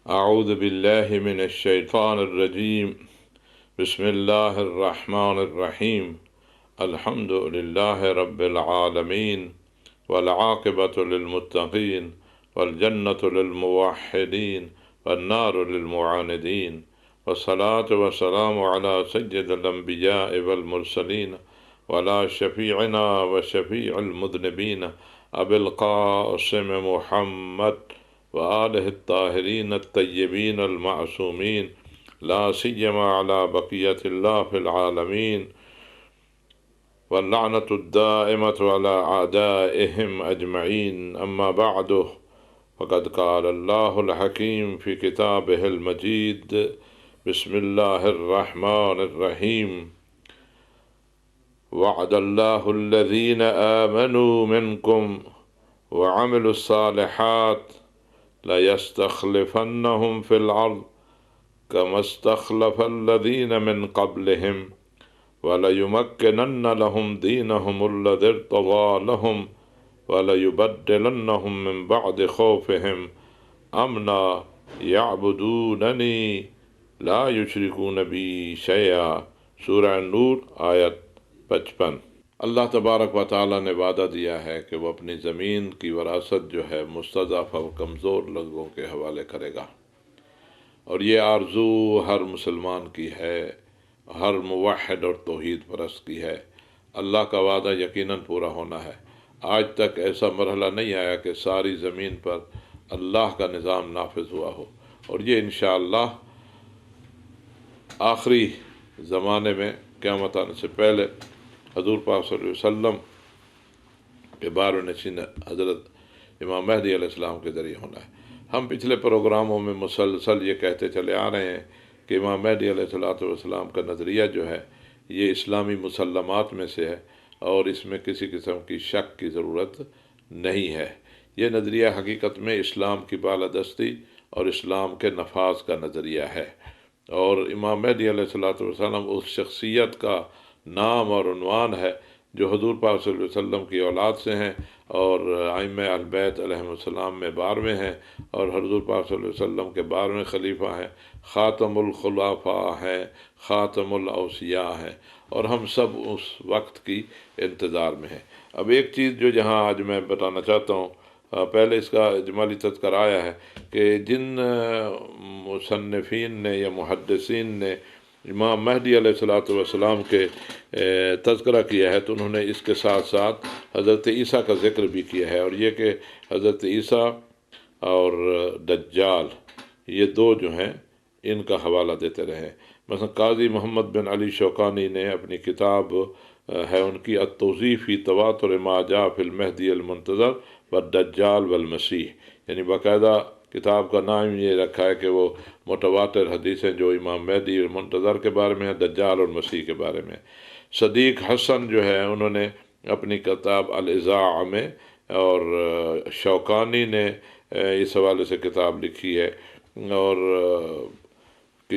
أعوذ بالله من الشيطان الرجيم بسم الله الرحمن الرحيم الحمد لله رب العالمين والعاقبة للمتقين والجنة للموحدين والنار للمعاندين والصلاة والسلام على سيد الأنبياء والمرسلين وعلى شفيعنا وشفيع المذنبين أبي القاسم محمد وآلہ الطاہرین الطیبین المعصومین لا سیما علی بقیت اللہ فی العالمین واللعنۃ الدائمۃ علی اعدائہم اجمعین اما بعد فقد قال اللہ الحکیم فی کتابہ المجید بسم اللہ الرحمن الرحیم وعد اللہ الذین آمنوا منکم وعملوا الصالحات لَيَسْتَخْلِفَنَّهُمْ فِي الْأَرْضِ كَمَا اسْتَخْلَفَ الَّذِينَ مِنْ قَبْلِهِمْ وَلَيُمَكِّنَنَّ لَهُمْ دِينَهُمُ الَّذِي ارْتَضَىٰ لَهُمْ وَلَيُبَدِّلَنَّهُمْ مِنْ بَعْدِ خَوْفِهِمْ أَمْنًا يَعْبُدُونَنِي لَا يُشْرِكُونَ بِي شَيْئًا سورہ نور آیت 55۔ اللہ تبارک و تعالیٰ نے وعدہ دیا ہے کہ وہ اپنی زمین کی وراثت جو ہے مستضعف و کمزور لوگوں کے حوالے کرے گا، اور یہ آرزو ہر مسلمان کی ہے، ہر موحد اور توحید پرست کی ہے۔ اللہ کا وعدہ یقیناً پورا ہونا ہے۔ آج تک ایسا مرحلہ نہیں آیا کہ ساری زمین پر اللہ کا نظام نافذ ہوا ہو، اور یہ انشاءاللہ آخری زمانے میں قیامت آنے سے پہلے حضور پاک صلی اللہ علیہ وسلم کے بارے نشین حضرت امام مہدی علیہ السلام کے ذریعے ہونا ہے۔ ہم پچھلے پروگراموں میں مسلسل یہ کہتے چلے آ رہے ہیں کہ امام مہدی علیہ السلام کا نظریہ جو ہے یہ اسلامی مسلمات میں سے ہے، اور اس میں کسی قسم کی شک کی ضرورت نہیں ہے۔ یہ نظریہ حقیقت میں اسلام کی بالادستی اور اسلام کے نفاذ کا نظریہ ہے، اور امام مہدی علیہ السلام اس شخصیت کا نام اور عنوان ہے جو حضور پاک صلی اللہ علیہ وسلم کی اولاد سے ہیں، اور ائمہ اہل بیت علیہ السلام میں 12ویں ہیں، اور حضور پاک صلی اللہ علیہ وسلم کے 12ویں خلیفہ ہیں، خاتم الخلفاء ہیں، خاتم الاوصیاء ہیں، اور ہم سب اس وقت کی انتظار میں ہیں۔ اب ایک چیز جو جہاں آج میں بتانا چاہتا ہوں، پہلے اس کا اجمالی تذکرہ آیا ہے کہ جن مصنفین نے یا محدثین نے امام مہدی علیہ السلام کے تذکرہ کیا ہے تو انہوں نے اس کے ساتھ ساتھ حضرت عیسیٰ کا ذکر بھی کیا ہے، اور یہ کہ حضرت عیسیٰ اور دجال یہ دو جو ہیں ان کا حوالہ دیتے رہے۔ مثلا قاضی محمد بن علی شوکانی نے اپنی کتاب ہے ان کی التوضیح فی تواتر ما جاء فی المہدی المنتظر والدجال والمسیح، یعنی باقاعدہ کتاب کا نام یہ رکھا ہے کہ وہ متواتر حدیثیں جو امام مہدی منتظر کے بارے میں ہیں، دجال اور مسیح کے بارے میں۔ صدیق حسن جو ہے انہوں نے اپنی کتاب الاذاعہ میں، اور شوکانی نے اس حوالے سے کتاب لکھی ہے، اور کہ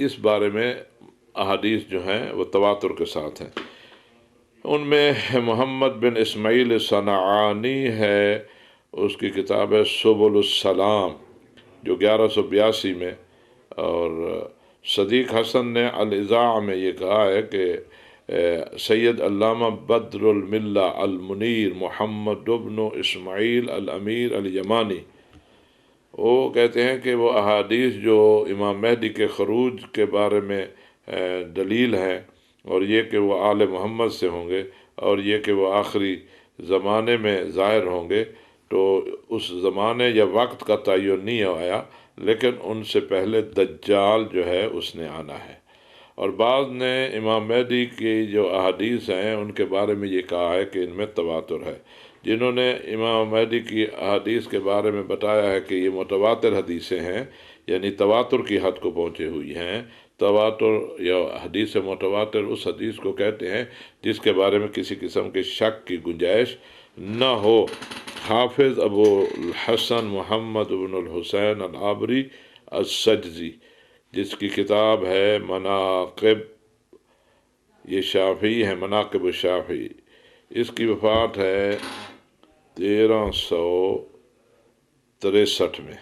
اس بارے میں احادیث جو ہیں وہ تواتر کے ساتھ ہیں۔ ان میں محمد بن اسماعیل صنعانی ہے، اس کی کتاب ہے سبل السلام جو 1182 میں، اور صدیق حسن نے الاذاعہ میں یہ کہا ہے کہ سید علامہ بدر الملہ المنیر محمد بن اسماعیل الامیر الیمانی وہ کہتے ہیں کہ وہ احادیث جو امام مہدی کے خروج کے بارے میں دلیل ہیں، اور یہ کہ وہ آل محمد سے ہوں گے، اور یہ کہ وہ آخری زمانے میں ظاہر ہوں گے، تو اس زمانے یا وقت کا تعین نہیں آیا، لیکن ان سے پہلے دجال جو ہے اس نے آنا ہے۔ اور بعض نے امام مہدی کی جو احادیث ہیں ان کے بارے میں یہ کہا ہے کہ ان میں تواتر ہے۔ جنہوں نے امام مہدی کی احادیث کے بارے میں بتایا ہے کہ یہ متواتر حدیثیں ہیں، یعنی تواتر کی حد کو پہنچے ہوئی ہیں۔ تواتر یا حدیث متواتر اس حدیث کو کہتے ہیں جس کے بارے میں کسی قسم کے شک کی گنجائش نہ ہو۔ حافظ ابو الحسن محمد بن الحسین العابری السجزی جس کی کتاب ہے مناقب، یہ شافعی ہے، مناقب الشافعی، اس کی وفات ہے 1363 میں،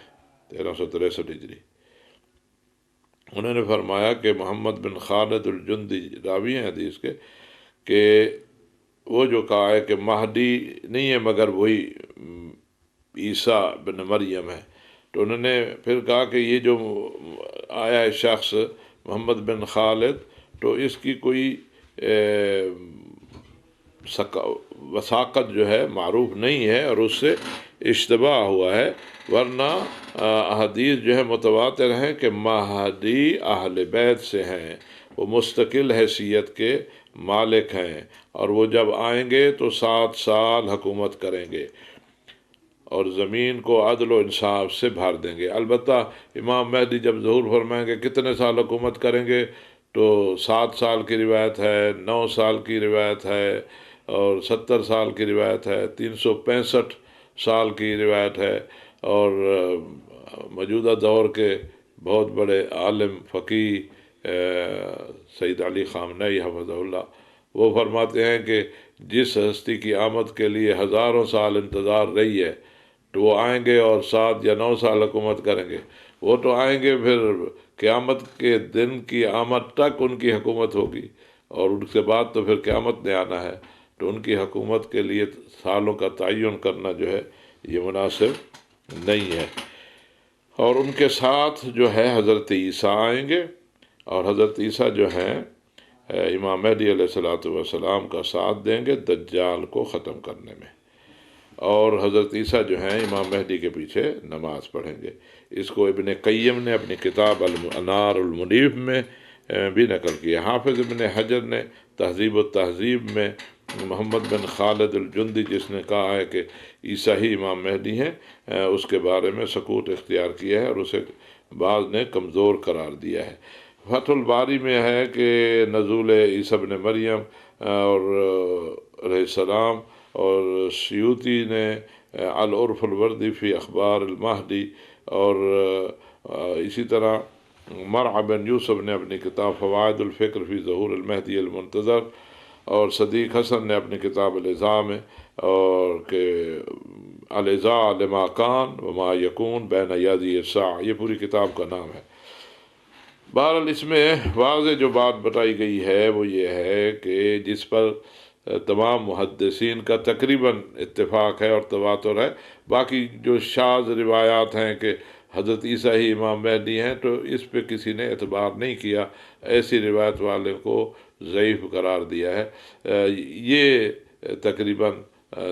1363 ہجری۔ انہوں نے فرمایا کہ محمد بن خالد الجندی راوی ہیں حدیث کے کہ وہ جو کہا ہے کہ مہدی نہیں ہے مگر وہی عیسیٰ بن مریم ہے، تو انہوں نے پھر کہا کہ یہ جو آیا ہے شخص محمد بن خالد، تو اس کی کوئی وثاقت جو ہے معروف نہیں ہے اور اس سے اشتباہ ہوا ہے، ورنہ احادیث جو ہے متواتر ہیں کہ مہدی اہل بیت سے ہیں، وہ مستقل حیثیت کے مالک ہیں، اور وہ جب آئیں گے تو 7 سال حکومت کریں گے اور زمین کو عدل و انصاف سے بھر دیں گے۔ البتہ امام مہدی جب ظہور فرمائیں گے کتنے سال حکومت کریں گے، تو 7 سال کی روایت ہے، 9 سال کی روایت ہے، اور 70 سال کی روایت ہے، 365 سال کی روایت ہے، اور موجودہ دور کے بہت بڑے عالم فقیہ سید علی خامنئی حفظہ اللہ، وہ فرماتے ہیں کہ جس ہستی کی آمد کے لیے ہزاروں سال انتظار رہی ہے، تو وہ آئیں گے اور 7 یا 9 سال حکومت کریں گے۔ وہ تو آئیں گے، پھر قیامت کے دن کی آمد تک ان کی حکومت ہوگی، اور ان کے بعد تو پھر قیامت نے آنا ہے، تو ان کی حکومت کے لیے سالوں کا تعین کرنا جو ہے یہ مناسب نہیں ہے۔ اور ان کے ساتھ جو ہے حضرت عیسیٰ آئیں گے، اور حضرت عیسیٰ جو ہیں امام مہدی علیہ السلام کا ساتھ دیں گے دجال کو ختم کرنے میں، اور حضرت عیسیٰ جو ہیں امام مہدی کے پیچھے نماز پڑھیں گے۔ اس کو ابن قیم نے اپنی کتاب الانار المنیف میں بھی نقل کیا۔ حافظ ابن حجر نے تہذیب التہذیب میں محمد بن خالد الجندی جس نے کہا ہے کہ عیسیٰ ہی امام مہدی ہیں، اس کے بارے میں سکوت اختیار کیا ہے، اور اسے بعض نے کمزور قرار دیا ہے۔ فتح الباری میں ہے کہ نزول عیسیٰ بن مریم اور علیہ السلام، اور سیوطی نے العرف الوردی فی اخبار المہدی، اور اسی طرح مرع بن یوسف نے اپنی کتاب فوائد الفکر فی ظہور المہدی المنتظر، اور صدیق حسن نے اپنی کتاب الازاء میں، اور کہ الازاء لما کان وما یکون بین یدی الساعہ، یہ پوری کتاب کا نام ہے۔ بہرحال اس میں واضح جو بات بتائی گئی ہے وہ یہ ہے کہ جس پر تمام محدثین کا تقریباً اتفاق ہے اور تواتر ہے، باقی جو شاذ روایات ہیں کہ حضرت عیسیٰ ہی امام مہدی ہیں، تو اس پہ کسی نے اعتبار نہیں کیا، ایسی روایت والے کو ضعیف قرار دیا ہے۔ یہ تقریباً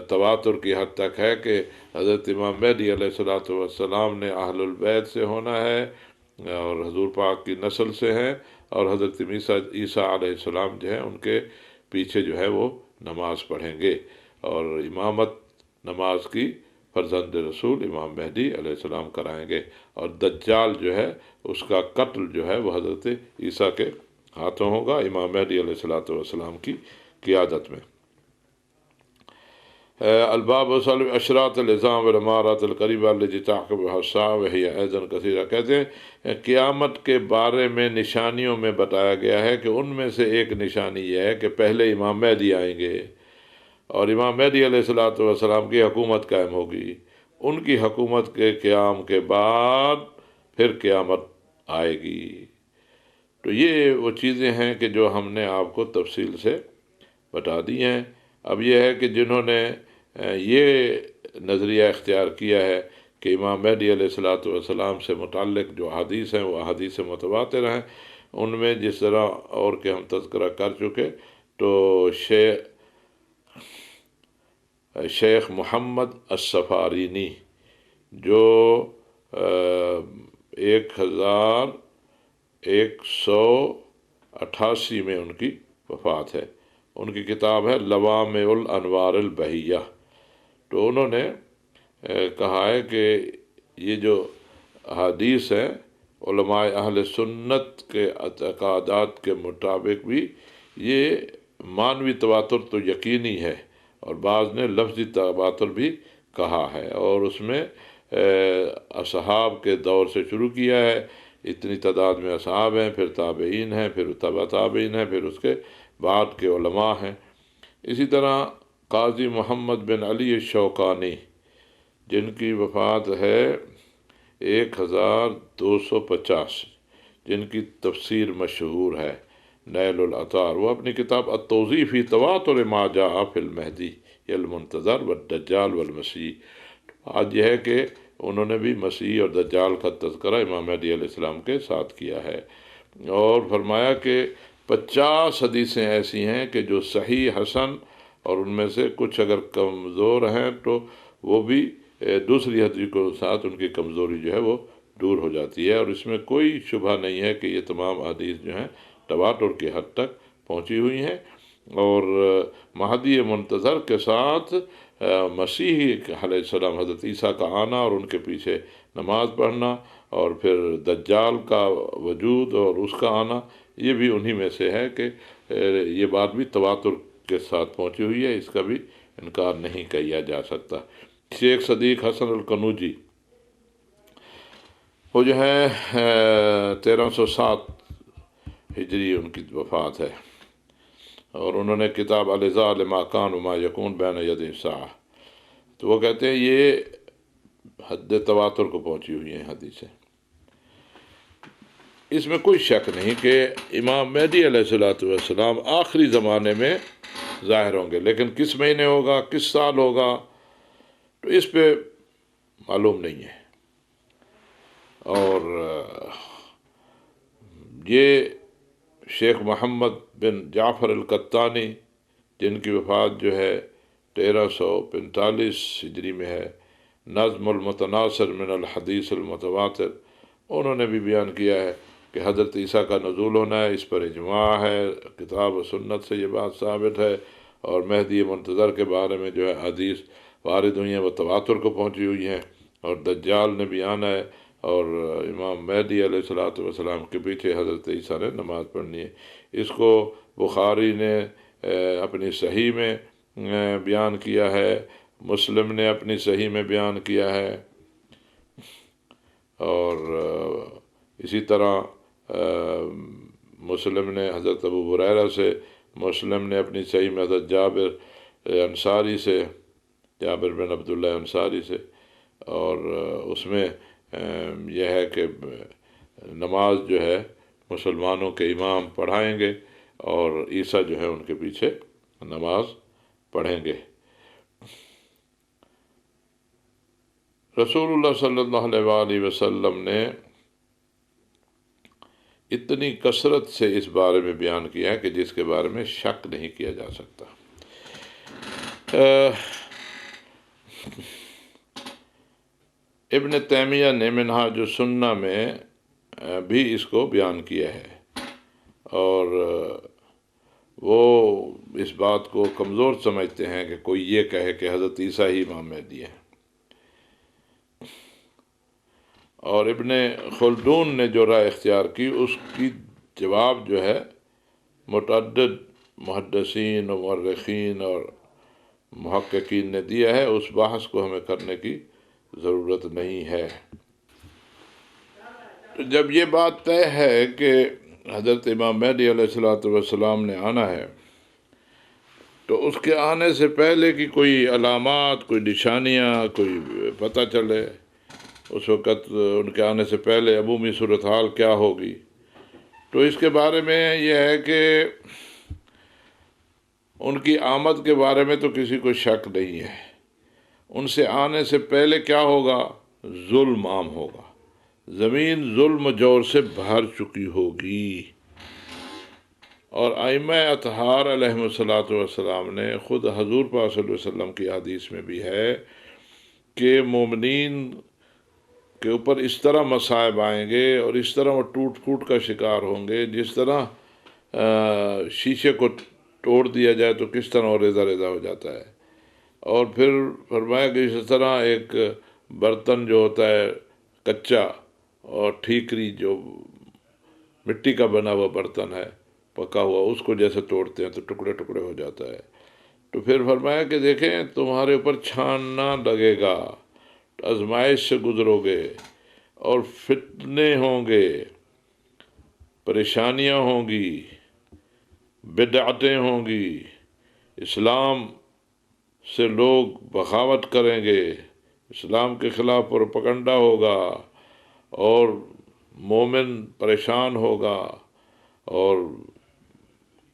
تواتر کی حد تک ہے کہ حضرت امام مہدی علیہ السلام نے اہل البیت سے ہونا ہے، اور حضور پاک کی نسل سے ہیں، اور حضرت عیسیٰ علیہ السلام جو ہیں ان کے پیچھے جو ہے وہ نماز پڑھیں گے، اور امامت نماز کی فرزند رسول امام مہدی علیہ السلام کرائیں گے، اور دجال جو ہے اس کا قتل جو ہے وہ حضرت عیسیٰ کے ہاتھوں ہوگا امام مہدی علیہ السلام کی قیادت میں۔ الباب اشراط العظام والامارات القریبہ التي تعقبها الساعة وهي ايضا كثيرة، کہتے ہیں قیامت کے بارے میں نشانیوں میں بتایا گیا ہے کہ ان میں سے ایک نشانی یہ ہے کہ پہلے امام مہدی آئیں گے، اور امام مہدی علیہ السلام کی حکومت قائم ہوگی، ان کی حکومت کے قیام کے بعد پھر قیامت آئے گی۔ تو یہ وہ چیزیں ہیں کہ جو ہم نے آپ کو تفصیل سے بتا دی ہیں۔ اب یہ ہے کہ جنہوں نے یہ نظریہ اختیار کیا ہے کہ امام مہدی علیہ السلام سے متعلق جو احادیث ہیں وہ احادیث متواتر ہیں، ان میں جس طرح اور کہ ہم تذکرہ کر چکے، تو شیخ محمد السفارینی جو 1188 میں ان کی وفات ہے، ان کی کتاب ہے لوامع الانوار البہیہ، تو انہوں نے کہا ہے کہ یہ جو احادیث ہیں علماء اہل سنت کے اعتقادات کے مطابق بھی یہ معنوی تواتر تو یقینی ہے، اور بعض نے لفظی تواتر بھی کہا ہے، اور اس میں اصحاب کے دور سے شروع کیا ہے، اتنی تعداد میں اصحاب ہیں، پھر تابعین ہیں، پھر تبع تابعین ہیں، پھر اس کے بعد کے علماء ہیں۔ اسی طرح قاضی محمد بن علی الشوکانی جن کی وفات ہے 1250 جن کی تفسیر مشہور ہے نیل العطار۔ وہ اپنی کتاب التوضیح فی تواتر ما جاء فی المہدی المنتظر والدجال والمسیح، آج یہ ہے کہ انہوں نے بھی مسیح اور دجال کا تذکرہ امام مہدی علیہ السلام کے ساتھ کیا ہے، اور فرمایا کہ 50 حدیثیں ایسی ہیں کہ جو صحیح حسن، اور ان میں سے کچھ اگر کمزور ہیں تو وہ بھی دوسری حدیث کے ساتھ ان کی کمزوری جو ہے وہ دور ہو جاتی ہے، اور اس میں کوئی شبہ نہیں ہے کہ یہ تمام حدیث جو ہیں تواتر کی حد تک پہنچی ہوئی ہیں۔ اور مہدی منتظر کے ساتھ مسیح علیہ السلام حضرت عیسیٰ کا آنا اور ان کے پیچھے نماز پڑھنا، اور پھر دجال کا وجود اور اس کا آنا، یہ بھی انہی میں سے ہے کہ یہ بات بھی تواتر کے ساتھ پہنچی ہوئی ہے، اس کا بھی انکار نہیں کیا جا سکتا۔ شیخ صدیق حسن القنوجی، وہ جو ہے 1307 ہجری ان کی وفات ہے، اور انہوں نے کتاب الازاء لما کان وما یکون بین ید الساعہ، تو وہ کہتے ہیں یہ حد تواتر کو پہنچی ہوئی ہیں حدیثیں۔ اس میں کوئی شک نہیں کہ امام مہدی علیہ السلام آخری زمانے میں ظاہر ہوں گے، لیکن کس مہینے ہوگا، کس سال ہوگا، تو اس پہ معلوم نہیں ہے۔ اور یہ شیخ محمد بن جعفر القطانی، جن کی وفات جو ہے 1345 ہجری میں ہے، نظم المتناثر من الحدیث المتواتر، انہوں نے بھی بیان کیا ہے کہ حضرت عیسیٰ کا نزول ہونا ہے، اس پر اجماع ہے، کتاب و سنت سے یہ بات ثابت ہے، اور مہدی منتظر کے بارے میں جو ہے حدیث وارد ہوئی ہیں وہ تواتر کو پہنچی ہوئی ہیں، اور دجال نے بھی آنا ہے، اور امام مہدی علیہ السلام کے پیچھے حضرت عیسیٰ نے نماز پڑھنی ہے۔ اس کو بخاری نے اپنی صحیح میں بیان کیا ہے، مسلم نے اپنی صحیح میں بیان کیا ہے، اور اسی طرح مسلم نے حضرت ابو ہریرہ سے، مسلم نے اپنی صحیح میں حضرت جابر انصاری سے، جابر بن عبداللہ انصاری سے، اور اس میں یہ ہے کہ نماز جو ہے مسلمانوں کے امام پڑھائیں گے، اور عیسیٰ جو ہے ان کے پیچھے نماز پڑھیں گے۔ رسول اللہ صلی اللہ علیہ وآلہ وسلم نے اتنی کثرت سے اس بارے میں بیان کیا ہے کہ جس کے بارے میں شک نہیں کیا جا سکتا۔ ابن تیمیہ نے منہاج السنہ میں بھی اس کو بیان کیا ہے، اور وہ اس بات کو کمزور سمجھتے ہیں کہ کوئی یہ کہے کہ حضرت عیسیٰ ہی امام مہدی ہیں۔ اور ابن خلدون نے جو رائے اختیار کی، اس کی جواب جو ہے متعدد محدثین و مورخین اور محققین نے دیا ہے، اس بحث کو ہمیں کرنے کی ضرورت نہیں ہے۔ تو جب یہ بات طے ہے کہ حضرت امام مہدی علیہ السلام نے آنا ہے، تو اس کے آنے سے پہلے کی کوئی علامات، کوئی نشانیاں، کوئی پتہ چلے، اس وقت ان کے آنے سے پہلے عمومی صورتحال کیا ہوگی، تو اس کے بارے میں یہ ہے کہ ان کی آمد کے بارے میں تو کسی کو شک نہیں ہے۔ ان سے آنے سے پہلے کیا ہوگا؟ ظلم عام ہوگا، زمین ظلم جور سے بھر چکی ہوگی، اور ائمہ اطہار علیہم السلام نے خود حضور پاک صلی اللہ علیہ وسلم کی حدیث میں بھی ہے کہ مومنین کے اوپر اس طرح مصائب آئیں گے، اور اس طرح وہ ٹوٹ پھوٹ کا شکار ہوں گے، جس طرح شیشے کو توڑ دیا جائے تو کس طرح وہ ریزہ ریزہ ہو جاتا ہے۔ اور پھر فرمایا کہ اس طرح ایک برتن جو ہوتا ہے کچا، اور ٹھیکری جو مٹی کا بنا ہوا برتن ہے پکا ہوا، اس کو جیسے توڑتے ہیں تو ٹکڑے ٹکڑے ہو جاتا ہے۔ تو پھر فرمایا کہ دیکھیں تمہارے اوپر چھاننا لگے گا، آزمائش سے گزرو گے، اور فتنے ہوں گے، پریشانیاں ہوں گی، بدعتیں ہوں گی، اسلام سے لوگ بغاوت کریں گے، اسلام کے خلاف پروپیگنڈا ہوگا، اور مومن پریشان ہوگا اور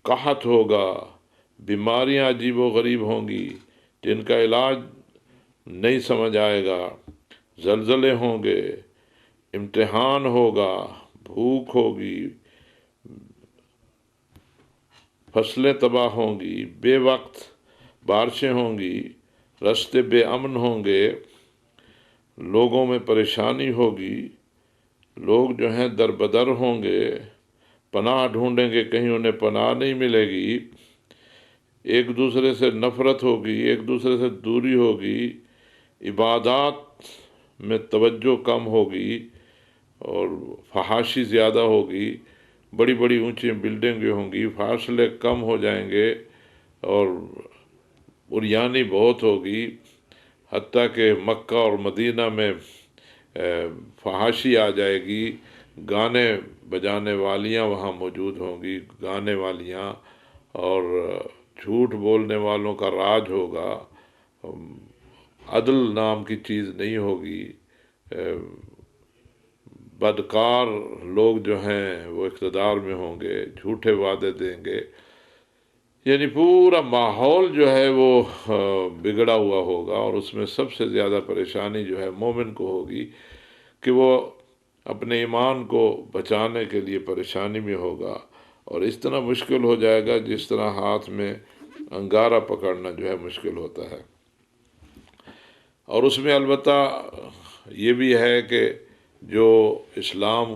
قحط ہوگا، بیماریاں عجیب و غریب ہوں گی جن کا علاج نہیں سمجھ آئے گا، زلزلے ہوں گے، امتحان ہوگا، بھوک ہوگی، فصلیں تباہ ہوں گی، بے وقت بارشیں ہوں گی، راستے بے امن ہوں گے، لوگوں میں پریشانی ہوگی، لوگ جو ہیں در بدر ہوں گے، پناہ ڈھونڈیں گے کہیں انہیں پناہ نہیں ملے گی، ایک دوسرے سے نفرت ہوگی، ایک دوسرے سے دوری ہوگی، عبادات میں توجہ کم ہوگی اور فحاشی زیادہ ہوگی، بڑی بڑی اونچی بلڈنگیں ہوں گی، فاصلے کم ہو جائیں گے اور بریانی بہت ہوگی، حتیٰ کہ مکہ اور مدینہ میں فحاشی آ جائے گی، گانے بجانے والیاں وہاں موجود ہوں گی، گانے والیاں، اور جھوٹ بولنے والوں کا راج ہوگا، عدل نام کی چیز نہیں ہوگی، بدکار لوگ جو ہیں وہ اقتدار میں ہوں گے، جھوٹے وعدے دیں گے، یعنی پورا ماحول جو ہے وہ بگڑا ہوا ہوگا، اور اس میں سب سے زیادہ پریشانی جو ہے مومن کو ہوگی کہ وہ اپنے ایمان کو بچانے کے لیے پریشانی میں ہوگا، اور اس طرح مشکل ہو جائے گا جس طرح ہاتھ میں انگارہ پکڑنا جو ہے مشکل ہوتا ہے۔ اور اس میں البتہ یہ بھی ہے کہ جو اسلام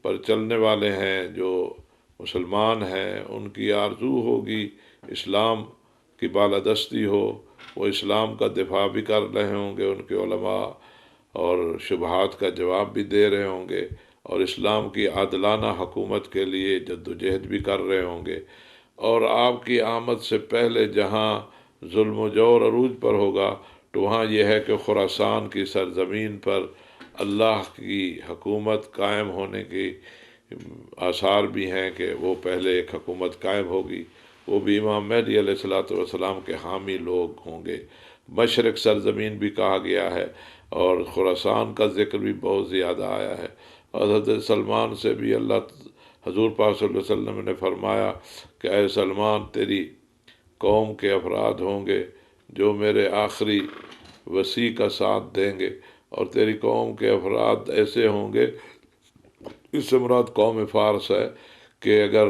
پر چلنے والے ہیں، جو مسلمان ہیں، ان کی آرزو ہوگی اسلام کی بالادستی ہو، وہ اسلام کا دفاع بھی کر رہے ہوں گے، ان کے علماء، اور شبہات کا جواب بھی دے رہے ہوں گے، اور اسلام کی عادلانہ حکومت کے لیے جد و جہد بھی کر رہے ہوں گے، اور آپ کی آمد سے پہلے جہاں ظلم و جور عروج پر ہوگا تو وہاں یہ ہے کہ خراسان کی سرزمین پر اللہ کی حکومت قائم ہونے کی آثار بھی ہیں کہ وہ پہلے ایک حکومت قائم ہوگی، وہ بھی امام مہدی علیہ الصلوۃ والسلام کے حامی لوگ ہوں گے۔ مشرق سرزمین بھی کہا گیا ہے، اور خراسان کا ذکر بھی بہت زیادہ آیا ہے، اور حضرت سلمان سے بھی حضور پاک صلی اللہ علیہ وسلم نے فرمایا کہ اے سلمان، تیری قوم کے افراد ہوں گے جو میرے آخری وصی کا ساتھ دیں گے، اور تیری قوم کے افراد ایسے ہوں گے، اس سے مراد قوم فارس ہے، کہ اگر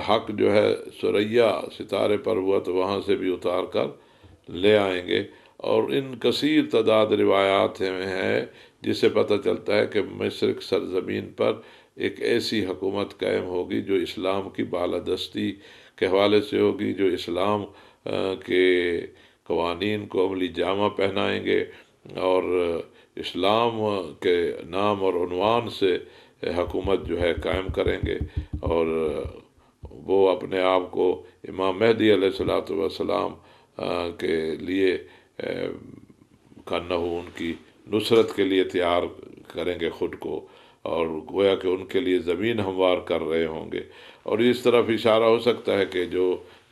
حق جو ہے ثریا ستارے پر ہوا تو وہاں سے بھی اتار کر لے آئیں گے، اور ان کثیر تعداد روایات ہیں جس سے پتہ چلتا ہے کہ مشرق سرزمین پر ایک ایسی حکومت قائم ہوگی جو اسلام کی بالادستی کے حوالے سے ہوگی، جو اسلام کے قوانین کو عملی جامہ پہنائیں گے، اور اسلام کے نام اور عنوان سے حکومت جو ہے قائم کریں گے، اور وہ اپنے آپ کو امام مہدی علیہ الصلوۃ والسلام کے لیے کانہو ان کی نصرت کے لیے تیار کریں گے خود کو، اور گویا کہ ان کے لیے زمین ہموار کر رہے ہوں گے۔ اور اس طرف اشارہ ہو سکتا ہے کہ جو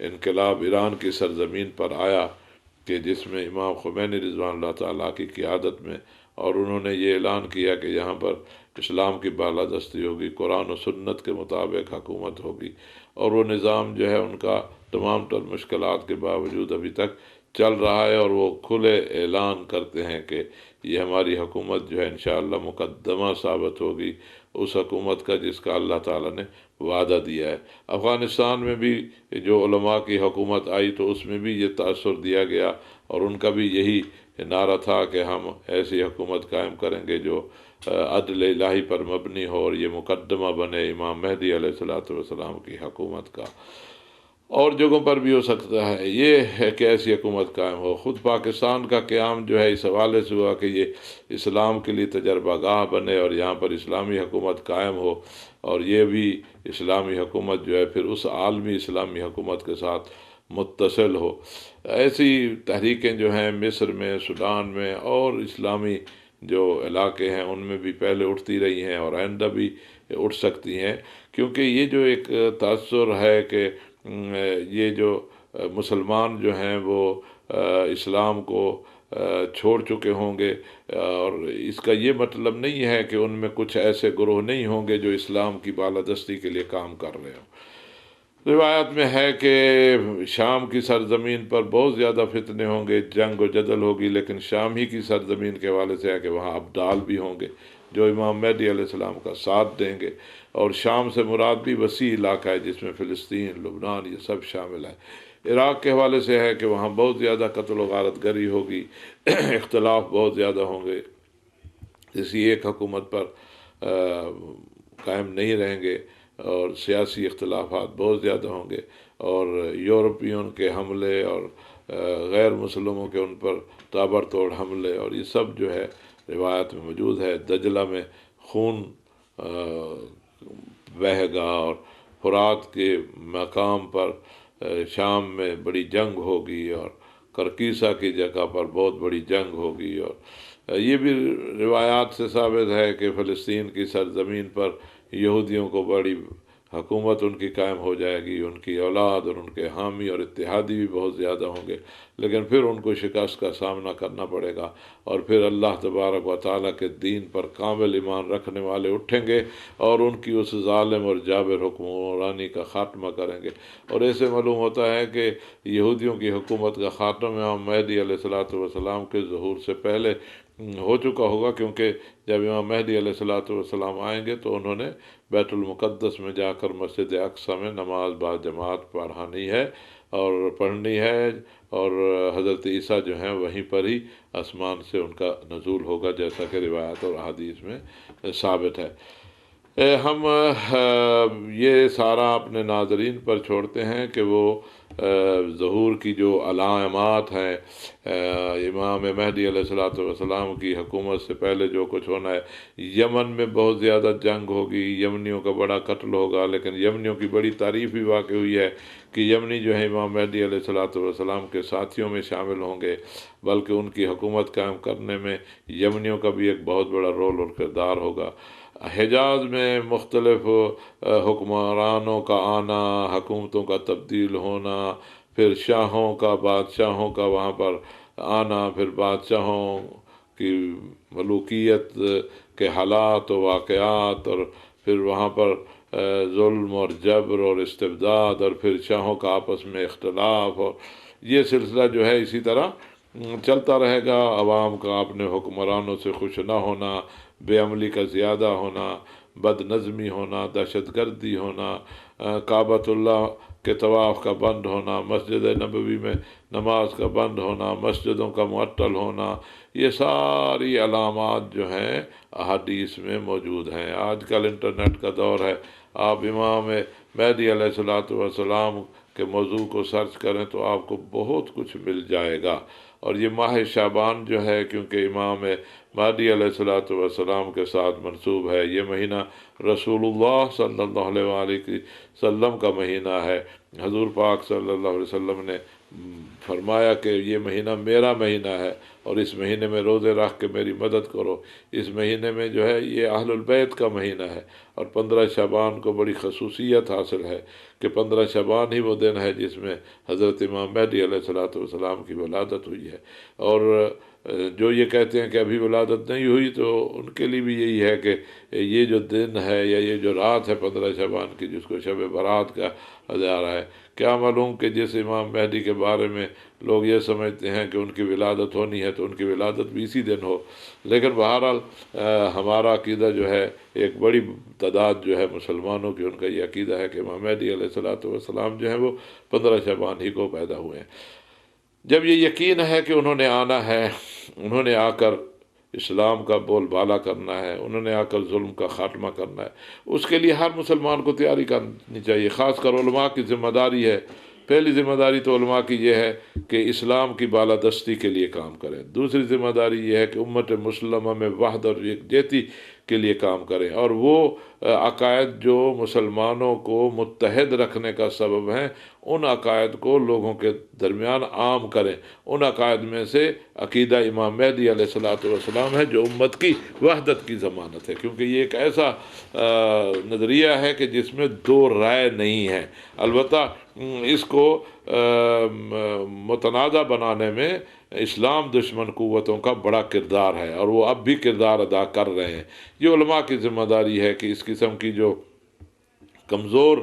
انقلاب ایران کی سرزمین پر آیا، کہ جس میں امام خمینی رضوان اللہ تعالیٰ کی قیادت میں، اور انہوں نے یہ اعلان کیا کہ یہاں پر اسلام کی بالادستی ہوگی، قرآن و سنت کے مطابق حکومت ہوگی، اور وہ نظام جو ہے ان کا تمام تر مشکلات کے باوجود ابھی تک چل رہا ہے، اور وہ کھلے اعلان کرتے ہیں کہ یہ ہماری حکومت جو ہے انشاءاللہ مقدمہ ثابت ہوگی، اس حکومت کا جس کا اللہ تعالیٰ نے وعدہ دیا ہے۔ افغانستان میں بھی جو علماء کی حکومت آئی تو اس میں بھی یہ تاثر دیا گیا، اور ان کا بھی یہی نعرہ تھا کہ ہم ایسی حکومت قائم کریں گے جو عدل الہی پر مبنی ہو، اور یہ مقدمہ بنے امام مہدی علیہ الصلوۃ والسلام کی حکومت کا۔ اور جگہوں پر بھی ہو سکتا ہے یہ ہے کہ ایسی حکومت قائم ہو۔ خود پاکستان کا قیام جو ہے اس حوالے سے ہوا کہ یہ اسلام کے لیے تجربہ گاہ بنے، اور یہاں پر اسلامی حکومت قائم ہو، اور یہ بھی اسلامی حکومت جو ہے پھر اس عالمی اسلامی حکومت کے ساتھ متصل ہو۔ ایسی تحریکیں جو ہیں مصر میں، سوڈان میں، اور اسلامی جو علاقے ہیں ان میں بھی پہلے اٹھتی رہی ہیں، اور آئندہ بھی اٹھ سکتی ہیں، کیونکہ یہ جو ایک تاثر ہے کہ یہ جو مسلمان جو ہیں وہ اسلام کو چھوڑ چکے ہوں گے، اور اس کا یہ مطلب نہیں ہے کہ ان میں کچھ ایسے گروہ نہیں ہوں گے جو اسلام کی بالادستی کے لیے کام کر رہے ہوں۔ روایت میں ہے کہ شام کی سرزمین پر بہت زیادہ فتنے ہوں گے، جنگ و جدل ہوگی، لیکن شام ہی کی سرزمین کے حوالے سے ہے کہ وہاں ابدال بھی ہوں گے جو امام مہدی علیہ السلام کا ساتھ دیں گے، اور شام سے مراد بھی وسیع علاقہ ہے جس میں فلسطین، لبنان، یہ سب شامل ہے۔ عراق کے حوالے سے ہے کہ وہاں بہت زیادہ قتل و غارت گری ہوگی، اختلاف بہت زیادہ ہوں گے، کسی ایک حکومت پر قائم نہیں رہیں گے، اور سیاسی اختلافات بہت زیادہ ہوں گے، اور یورپیوں کے حملے اور غیر مسلموں کے ان پر تابڑ توڑ حملے، اور یہ سب جو ہے روایت میں موجود ہے۔ دجلہ میں خون بہے گا، اور فرات کے مقام پر شام میں بڑی جنگ ہوگی، اور کرکیسا کی جگہ پر بہت بڑی جنگ ہوگی، اور یہ بھی روایات سے ثابت ہے کہ فلسطین کی سرزمین پر یہودیوں کو بڑی حکومت ان کی قائم ہو جائے گی، ان کی اولاد اور ان کے حامی اور اتحادی بھی بہت زیادہ ہوں گے، لیکن پھر ان کو شکست کا سامنا کرنا پڑے گا، اور پھر اللہ تبارک و تعالیٰ کے دین پر کامل ایمان رکھنے والے اٹھیں گے اور ان کی اس ظالم اور جابر حکمرانی کا خاتمہ کریں گے۔ اور ایسے معلوم ہوتا ہے کہ یہودیوں کی حکومت کا خاتمہ امام مہدی علیہ السلام کے ظہور سے پہلے ہو چکا ہوگا، کیونکہ جب امام مہدی علیہ السلام آئیں گے تو انہوں نے بیت المقدس میں جا کر مسجد اقصی میں نماز با جماعت پڑھانی ہے اور پڑھنی ہے، اور حضرت عیسیٰ جو ہیں وہیں پر ہی آسمان سے ان کا نزول ہوگا، جیسا کہ روایت اور حدیث میں ثابت ہے۔ ہم یہ سارا اپنے ناظرین پر چھوڑتے ہیں کہ وہ ظہور کی جو علامات ہیں، امام مہدی علیہ السلام کی حکومت سے پہلے جو کچھ ہونا ہے، یمن میں بہت زیادہ جنگ ہوگی، یمنیوں کا بڑا قتل ہوگا، لیکن یمنیوں کی بڑی تعریف بھی واقع ہوئی ہے کہ یمنی جو ہے امام مہدی علیہ السلام کے ساتھیوں میں شامل ہوں گے، بلکہ ان کی حکومت قائم کرنے میں یمنیوں کا بھی ایک بہت بڑا رول اور کردار ہوگا۔ حجاز میں مختلف حکمرانوں کا آنا، حکومتوں کا تبدیل ہونا، پھر شاہوں کا، بادشاہوں کا وہاں پر آنا، پھر بادشاہوں کی ملوکیت کے حالات و واقعات، اور پھر وہاں پر ظلم اور جبر اور استبداد، اور پھر شاہوں کا آپس میں اختلاف، اور یہ سلسلہ جو ہے اسی طرح چلتا رہے گا۔ عوام کا اپنے حکمرانوں سے خوش نہ ہونا، بے عملی کا زیادہ ہونا، بد نظمی ہونا، دہشت گردی ہونا، کعبۃ اللہ کے طواف کا بند ہونا، مسجد نبوی میں نماز کا بند ہونا، مسجدوں کا معطل ہونا، یہ ساری علامات جو ہیں احادیث میں موجود ہیں۔ آج کل انٹرنیٹ کا دور ہے، آپ امام مہدی علیہ السلام کے موضوع کو سرچ کریں تو آپ کو بہت کچھ مل جائے گا۔ اور یہ ماہ شعبان جو ہے، کیونکہ امام مہدی علیہ السلام کے ساتھ منسوب ہے، یہ مہینہ رسول اللہ صلی اللہ علیہ وآلہ وسلم کا مہینہ ہے۔ حضور پاک صلی اللہ علیہ وسلم نے فرمایا کہ یہ مہینہ میرا مہینہ ہے، اور اس مہینے میں روزے رکھ کے میری مدد کرو۔ اس مہینے میں جو ہے یہ اہل البیت کا مہینہ ہے، اور 15 شعبان کو بڑی خصوصیت حاصل ہے کہ 15 شعبان ہی وہ دن ہے جس میں حضرت امام مہدی علیہ السلام کی ولادت ہوئی ہے۔ اور جو یہ کہتے ہیں کہ ابھی ولادت نہیں ہوئی، تو ان کے لیے بھی یہی ہے کہ یہ جو دن ہے یا یہ جو رات ہے 15 شعبان کی، جس کو شب برات کا جا رہا ہے، کیا معلوم کہ جس امام مہدی کے بارے میں لوگ یہ سمجھتے ہیں کہ ان کی ولادت ہونی ہے تو ان کی ولادت بھی اسی دن ہو، لیکن بہرحال ہمارا عقیدہ جو ہے، ایک بڑی تعداد جو ہے مسلمانوں کی، ان کا یہ عقیدہ ہے کہ امام مہدی علیہ السلام جو ہیں وہ 15 شعبان ہی کو پیدا ہوئے ہیں۔ جب یہ یقین ہے کہ انہوں نے آنا ہے، انہوں نے آ کر اسلام کا بول بالا کرنا ہے، انہوں نے آ کر ظلم کا خاتمہ کرنا ہے، اس کے لیے ہر مسلمان کو تیاری کرنی چاہیے، خاص کر علماء کی ذمہ داری ہے۔ پہلی ذمہ داری تو علماء کی یہ ہے کہ اسلام کی بالادستی کے لیے کام کریں۔ دوسری ذمہ داری یہ ہے کہ امت مسلمہ میں وحدت اور یکجہتی کے لیے کام کریں، اور وہ عقائد جو مسلمانوں کو متحد رکھنے کا سبب ہیں ان عقائد کو لوگوں کے درمیان عام کریں۔ ان عقائد میں سے عقیدہ امام مہدی علیہ الصلوۃ والسلام ہے جو امت کی وحدت کی ضمانت ہے، کیونکہ یہ ایک ایسا نظریہ ہے کہ جس میں دو رائے نہیں ہے۔ البتہ اس کو متنازع بنانے میں اسلام دشمن قوتوں کا بڑا کردار ہے، اور وہ اب بھی کردار ادا کر رہے ہیں۔ یہ علماء کی ذمہ داری ہے کہ اس قسم کی جو کمزور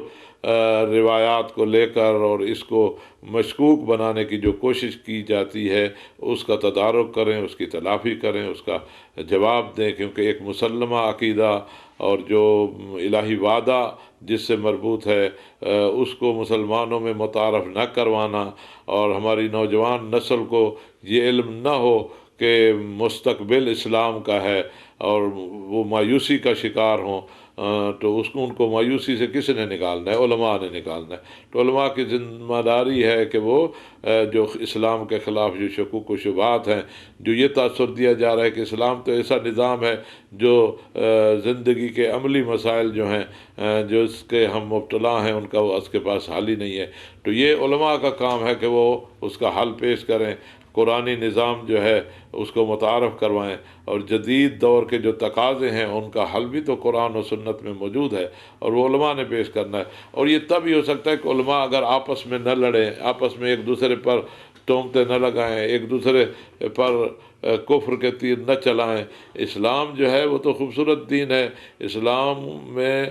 روایات کو لے کر اور اس کو مشکوک بنانے کی جو کوشش کی جاتی ہے اس کا تدارک کریں، اس کی تلافی کریں، اس کا جواب دیں، کیونکہ ایک مسلمہ عقیدہ اور جو الہی وعدہ جس سے مربوط ہے اس کو مسلمانوں میں متعارف نہ کروانا، اور ہماری نوجوان نسل کو یہ علم نہ ہو کہ مستقبل اسلام کا ہے اور وہ مایوسی کا شکار ہوں، تو ان کو مایوسی سے کس نے نکالنا ہے؟ علماء نے نکالنا ہے۔ تو علماء کی ذمہ داری ہے کہ وہ جو اسلام کے خلاف جو شکوک و شبہات ہیں، جو یہ تاثر دیا جا رہا ہے کہ اسلام تو ایسا نظام ہے جو زندگی کے عملی مسائل جو ہیں جو اس کے ہم مبتلا ہیں ان کا اس کے پاس حل ہی نہیں ہے، تو یہ علماء کا کام ہے کہ وہ اس کا حل پیش کریں، قرآنی نظام جو ہے اس کو متعارف کروائیں، اور جدید دور کے جو تقاضے ہیں ان کا حل بھی تو قرآن و سنت میں موجود ہے، اور وہ علماء نے پیش کرنا ہے۔ اور یہ تب ہی ہو سکتا ہے کہ علماء اگر آپس میں نہ لڑیں، آپس میں ایک دوسرے پر تہمتیں نہ لگائیں، ایک دوسرے پر کفر کے تیر نہ چلائیں۔ اسلام جو ہے وہ تو خوبصورت دین ہے، اسلام میں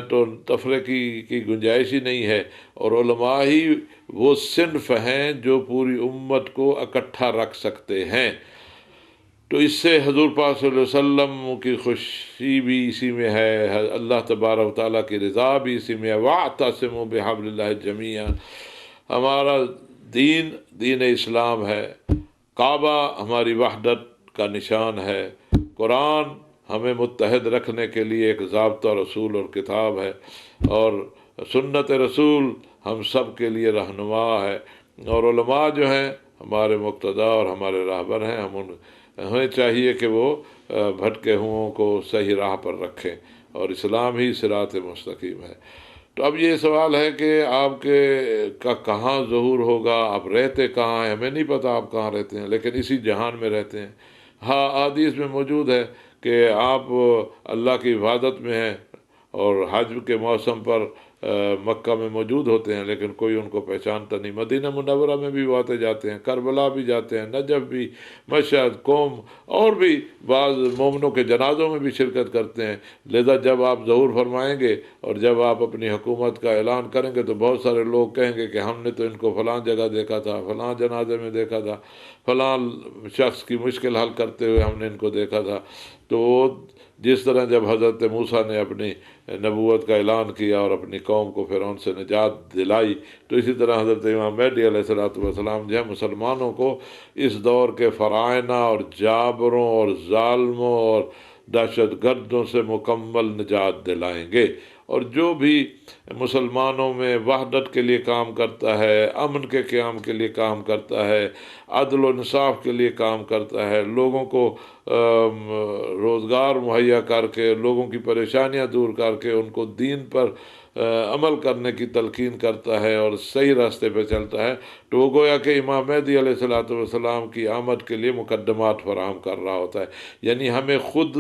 تو تفرقے کی گنجائش ہی نہیں ہے، اور علماء ہی وہ صنف ہیں جو پوری امت کو اکٹھا رکھ سکتے ہیں۔ تو اس سے حضور پاک صلی اللہ علیہ وسلم کی خوشی بھی اسی میں ہے، اللہ تبارک و تعالیٰ کی رضا بھی اسی میں ہے۔ وَاعْتَصِمُوا بِحَبْلِ اللَّهِ جَمِيعًا، ہمارا دین اسلام ہے، کعبہ ہماری وحدت کا نشان ہے، قرآن ہمیں متحد رکھنے کے لیے ایک ضابطہ رسول اور کتاب ہے، اور سنت رسول ہم سب کے لیے رہنما ہے، اور علماء جو ہیں ہمارے مقتدا اور ہمارے راہبر ہیں، ہمیں چاہیے کہ وہ بھٹکے ہوں کو صحیح راہ پر رکھیں، اور اسلام ہی صراط مستقیم ہے۔ تو اب یہ سوال ہے کہ آپ کا کہاں ظہور ہوگا، آپ رہتے کہاں ہیں؟ ہمیں نہیں پتہ آپ کہاں رہتے ہیں، لیکن اسی جہان میں رہتے ہیں۔ ہاں، حدیث میں موجود ہے کہ آپ اللہ کی عبادت میں ہیں اور حج کے موسم پر مکہ میں موجود ہوتے ہیں، لیکن کوئی ان کو پہچانتا نہیں۔ مدینہ منورہ میں بھی وہ آتے جاتے ہیں، کربلا بھی جاتے ہیں، نجف بھی، مشہد، قوم، اور بھی بعض مومنوں کے جنازوں میں بھی شرکت کرتے ہیں۔ لہذا جب آپ ظہور فرمائیں گے اور جب آپ اپنی حکومت کا اعلان کریں گے تو بہت سارے لوگ کہیں گے کہ ہم نے تو ان کو فلاں جگہ دیکھا تھا، فلاں جنازے میں دیکھا تھا، فلاں شخص کی مشکل حل کرتے ہوئے ہم نے ان کو دیکھا تھا۔ تو جس طرح جب حضرت موسیٰ نے اپنی نبوت کا اعلان کیا اور اپنی قوم کو فرعون سے نجات دلائی، تو اسی طرح حضرت امام مہدی علیہ السلام جو ہے مسلمانوں کو اس دور کے فرائنہ اور جابروں اور ظالموں اور دہشت گردوں سے مکمل نجات دلائیں گے۔ اور جو بھی مسلمانوں میں وحدت کے لیے کام کرتا ہے، امن کے قیام کے لیے کام کرتا ہے، عدل و انصاف کے لیے کام کرتا ہے، لوگوں کو روزگار مہیا کر کے، لوگوں کی پریشانیاں دور کر کے ان کو دین پر عمل کرنے کی تلقین کرتا ہے اور صحیح راستے پہ چلتا ہے، تو وہ گویا کہ امام مہدی علیہ السلام کی آمد کے لیے مقدمات فراہم کر رہا ہوتا ہے۔ یعنی ہمیں خود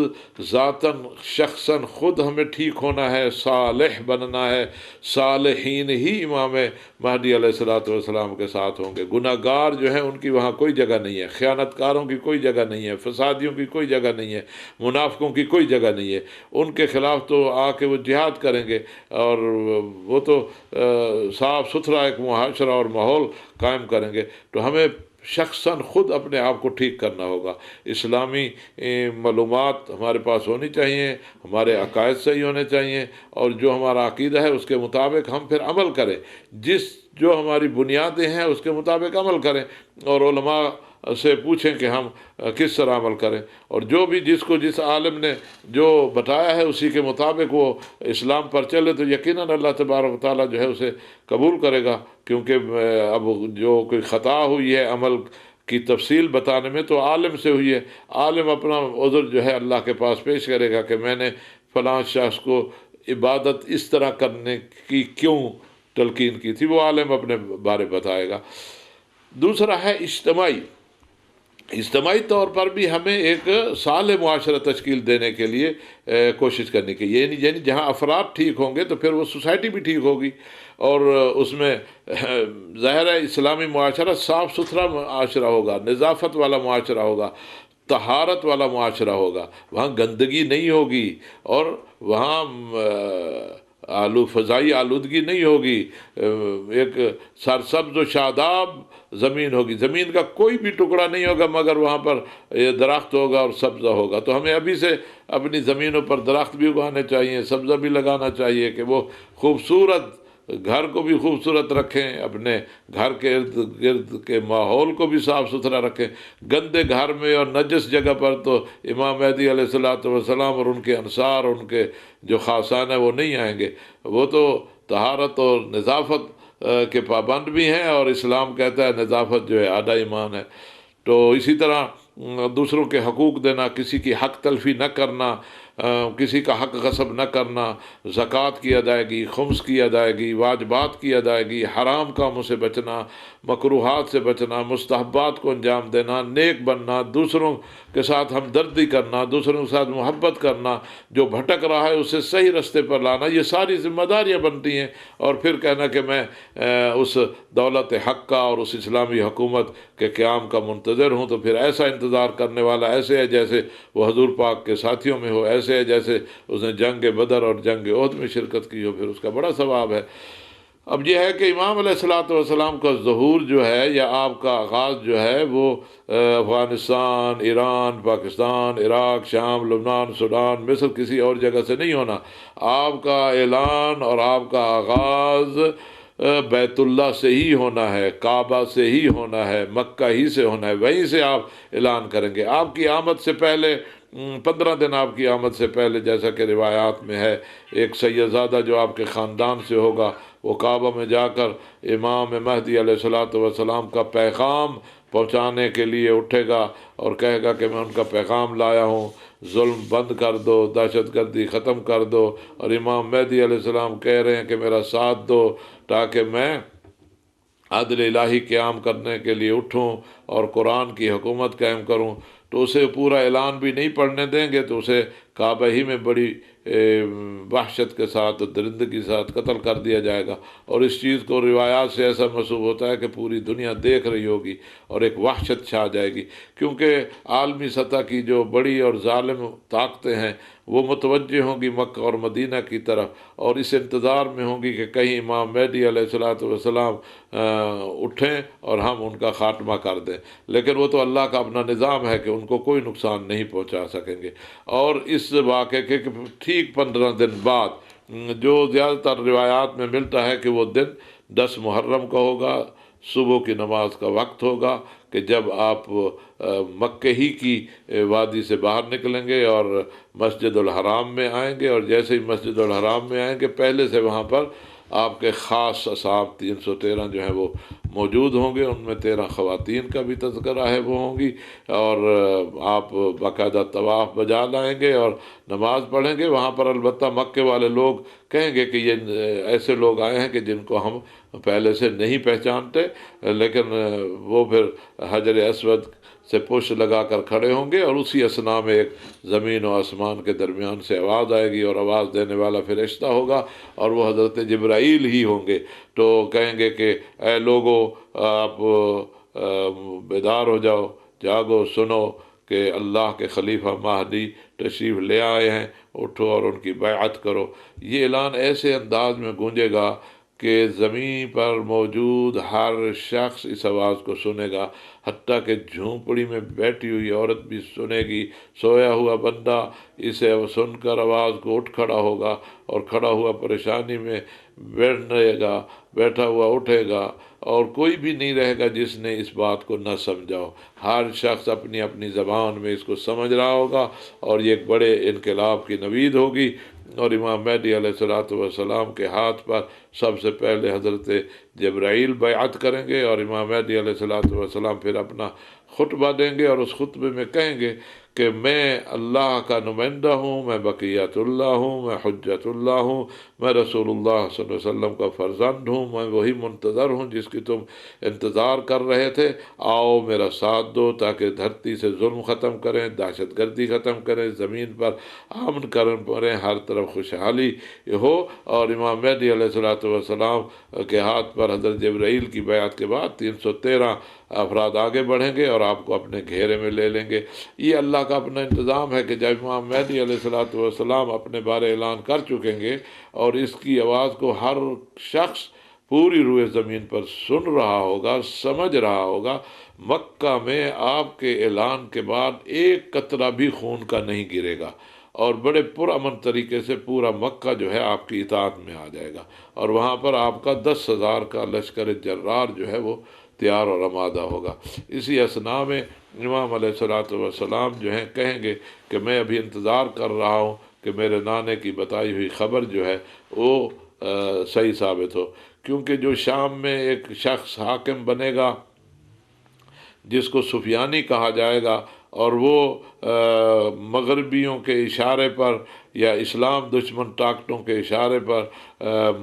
ذاتاً شخصاً خود ہمیں ٹھیک ہونا ہے، صالح بننا ہے، صالحین ہی امام مہدی علیہ السلام کے ساتھ ہوں گے۔ گناہ گار جو ہیں ان کی وہاں کوئی جگہ نہیں ہے، خیانت کاروں کی کوئی جگہ نہیں ہے، فسادیوں کی کوئی جگہ نہیں ہے، منافقوں کی کوئی جگہ نہیں ہے۔ ان کے خلاف تو آ کے وہ جہاد کریں گے، اور وہ تو صاف ستھرا ایک معاشرہ اور ماحول قائم کریں گے۔ تو ہمیں شخصاً خود اپنے آپ کو ٹھیک کرنا ہوگا، اسلامی معلومات ہمارے پاس ہونی چاہیے، ہمارے عقائد صحیح ہونے چاہیے، اور جو ہمارا عقیدہ ہے اس کے مطابق ہم پھر عمل کریں، جو ہماری بنیادیں ہیں اس کے مطابق عمل کریں، اور علماء سے پوچھیں کہ ہم کس طرح عمل کریں، اور جو بھی جس عالم نے جو بتایا ہے اسی کے مطابق وہ اسلام پر چلے تو یقیناً اللہ تبارک و تعالیٰ جو ہے اسے قبول کرے گا۔ کیونکہ اب جو کوئی خطا ہوئی ہے عمل کی تفصیل بتانے میں تو عالم سے ہوئی ہے، عالم اپنا عذر جو ہے اللہ کے پاس پیش کرے گا کہ میں نے فلاں شخص کو عبادت اس طرح کرنے کی کیوں تلقین کی تھی، وہ عالم اپنے بارے بتائے گا۔ دوسرا ہے اجتماعی طور پر بھی ہمیں ایک صالح معاشرہ تشکیل دینے کے لیے کوشش کرنی کی، یعنی جہاں افراد ٹھیک ہوں گے تو پھر وہ سوسائٹی بھی ٹھیک ہوگی، اور اس میں ظاہر ہے اسلامی معاشرہ صاف ستھرا معاشرہ ہوگا، نظافت والا معاشرہ ہوگا، طہارت والا معاشرہ ہوگا، وہاں گندگی نہیں ہوگی، اور وہاں فضائی آلودگی نہیں ہوگی، ایک سرسبز و شاداب زمین ہوگی، زمین کا کوئی بھی ٹکڑا نہیں ہوگا مگر وہاں پر درخت ہوگا اور سبزہ ہوگا۔ تو ہمیں ابھی سے اپنی زمینوں پر درخت بھی اگانے چاہیے، سبزہ بھی لگانا چاہیے کہ وہ خوبصورت گھر کو بھی خوبصورت رکھیں، اپنے گھر کے ارد گرد کے ماحول کو بھی صاف ستھرا رکھیں۔ گندے گھر میں اور نجس جگہ پر تو امام مہدی علیہ الصلوۃ والسلام اور ان کے انصار، ان کے جو خاصان ہیں وہ نہیں آئیں گے۔ وہ تو طہارت اور نظافت کے پابند بھی ہیں، اور اسلام کہتا ہے نظافت جو ہے آدھا ایمان ہے۔ تو اسی طرح دوسروں کے حقوق دینا، کسی کی حق تلفی نہ کرنا، کسی کا حق غصب نہ کرنا، زکوٰۃ کی ادائیگی، خمس کی ادائیگی، واجبات کی ادائیگی، حرام کاموں سے بچنا، مکروہات سے بچنا، مستحبات کو انجام دینا، نیک بننا، دوسروں کے ساتھ ہمدردی کرنا، دوسروں کے ساتھ محبت کرنا، جو بھٹک رہا ہے اسے صحیح رستے پر لانا، یہ ساری ذمہ داریاں بنتی ہیں۔ اور پھر کہنا کہ میں اس دولت حق کا اور اس اسلامی حکومت کے قیام کا منتظر ہوں، تو پھر ایسا انتظار کرنے والا ایسے ہے جیسے وہ حضور پاک کے ساتھیوں میں ہو، ایسے ہے جیسے اس نے جنگ بدر اور جنگ احد میں شرکت کی ہو، پھر اس کا بڑا ثواب ہے۔ اب یہ ہے کہ امام علیہ الصلوۃ والسلام کا ظہور جو ہے یا آپ کا آغاز جو ہے وہ افغانستان، ایران، پاکستان، عراق، شام، لبنان، سوڈان، مصر کسی اور جگہ سے نہیں ہونا۔ آپ کا اعلان اور آپ کا آغاز بیت اللہ سے ہی ہونا ہے، کعبہ سے ہی ہونا ہے، مکہ ہی سے ہونا ہے، وہیں سے آپ اعلان کریں گے۔ آپ کی آمد سے پہلے 15 دن آپ کی آمد سے پہلے، جیسا کہ روایات میں ہے، ایک سیدزادہ جو آپ کے خاندان سے ہوگا وہ کعبہ میں جا کر امام مہدی علیہ الصلوۃ والسلام کا پیغام پہنچانے کے لیے اٹھے گا اور کہے گا کہ میں ان کا پیغام لایا ہوں، ظلم بند کر دو، دہشت گردی ختم کر دو، اور امام مہدی علیہ السلام کہہ رہے ہیں کہ میرا ساتھ دو تاکہ میں عدل الہی قیام کرنے کے لیے اٹھوں اور قرآن کی حکومت قائم کروں۔ تو اسے پورا اعلان بھی نہیں پڑھنے دیں گے، تو اسے کعبہ ہی میں بڑی وحشت کے ساتھ، درندگی کے ساتھ قتل کر دیا جائے گا۔ اور اس چیز کو روایات سے ایسا محسوس ہوتا ہے کہ پوری دنیا دیکھ رہی ہوگی اور ایک وحشت چھا جائے گی، کیونکہ عالمی سطح کی جو بڑی اور ظالم طاقتیں ہیں وہ متوجہ ہوں گی مکہ اور مدینہ کی طرف، اور اس انتظار میں ہوں گی کہ کہیں امام مہدی علیہ الصلوۃ والسلام اٹھیں اور ہم ان کا خاتمہ کر دیں۔ لیکن وہ تو اللہ کا اپنا نظام ہے کہ ان کو کوئی نقصان نہیں پہنچا سکیں گے۔ اور اس واقعے کے ٹھیک 15 دن بعد، جو زیادہ تر روایات میں ملتا ہے کہ وہ دن 10 محرم کا ہوگا، صبح کی نماز کا وقت ہوگا، کہ جب آپ مکہ ہی کی وادی سے باہر نکلیں گے اور مسجد الحرام میں آئیں گے، اور جیسے ہی مسجد الحرام میں آئیں گے پہلے سے وہاں پر آپ کے خاص اصحاب 313 جو ہیں وہ موجود ہوں گے، ان میں 13 خواتین کا بھی تذکرہ ہے وہ ہوں گی، اور آپ باقاعدہ طواف بجا لائیں گے اور نماز پڑھیں گے وہاں پر۔ البتہ مکے والے لوگ کہیں گے کہ یہ ایسے لوگ آئے ہیں کہ جن کو ہم پہلے سے نہیں پہچانتے، لیکن وہ پھر حجر اسود سے پش لگا کر کھڑے ہوں گے، اور اسی اثنا میں ایک زمین و آسمان کے درمیان سے آواز آئے گی، اور آواز دینے والا فرشتہ ہوگا، اور وہ حضرت جبرائیل ہی ہوں گے۔ تو کہیں گے کہ اے لوگو، آپ بیدار ہو جاؤ، جاگو، سنو کہ اللہ کے خلیفہ مہدی تشریف لے آئے ہیں، اٹھو اور ان کی بیعت کرو۔ یہ اعلان ایسے انداز میں گونجے گا کہ زمین پر موجود ہر شخص اس آواز کو سنے گا، حتیٰ کہ جھونپڑی میں بیٹھی ہوئی عورت بھی سنے گی، سویا ہوا بندہ اسے سن کر آواز کو اٹھ کھڑا ہوگا، اور کھڑا ہوا پریشانی میں بیٹھے گا، بیٹھا ہوا اٹھے گا، اور کوئی بھی نہیں رہے گا جس نے اس بات کو نہ سمجھا ہو۔ ہر شخص اپنی اپنی زبان میں اس کو سمجھ رہا ہوگا، اور یہ ایک بڑے انقلاب کی نوید ہوگی۔ اور امام مہدی علیہ الصلوۃ والسلام کے ہاتھ پر سب سے پہلے حضرت جبرائیل بیعت کریں گے، اور امام مہدی علیہ الصلوۃ والسلام پھر اپنا خطبہ دیں گے، اور اس خطبے میں کہیں گے کہ میں اللہ کا نمائندہ ہوں، میں بقیت اللہ ہوں، میں حجت اللہ ہوں، میں رسول اللہ صلی اللہ علیہ وسلم کا فرزند ہوں، میں وہی منتظر ہوں جس کی تم انتظار کر رہے تھے، آؤ میرا ساتھ دو تاکہ دھرتی سے ظلم ختم کریں، دہشت گردی ختم کریں، زمین پر امن کرم پڑیں، ہر طرف خوشحالی ہو۔ اور امام مہدی علیہ السلام کے ہاتھ پر حضرت جبرائیل کی بیعت کے بعد 313 افراد آگے بڑھیں گے اور آپ کو اپنے گھیرے میں لے لیں گے۔ یہ اللہ کا اپنا انتظام ہے کہ جب امام مہدی علیہ السلام اپنے بارے اعلان کر چکیں گے اور اس کی آواز کو ہر شخص پوری روئے زمین پر سن رہا ہوگا، سمجھ رہا ہوگا، مکہ میں آپ کے اعلان کے بعد ایک قطرہ بھی خون کا نہیں گرے گا، اور بڑے پرامن طریقے سے پورا مکہ جو ہے آپ کی اطاعت میں آ جائے گا، اور وہاں پر آپ کا 10,000 کا لشکر جرار جو ہے وہ تیار اور آمادہ ہوگا۔ اسی اثناء میں امام علیہ السلام جو ہیں کہیں گے کہ میں ابھی انتظار کر رہا ہوں کہ میرے نانے کی بتائی ہوئی خبر جو ہے وہ صحیح ثابت ہو، کیونکہ جو شام میں ایک شخص حاکم بنے گا جس کو سفیانی کہا جائے گا، اور وہ مغربیوں کے اشارے پر یا اسلام دشمن طاقتوں کے اشارے پر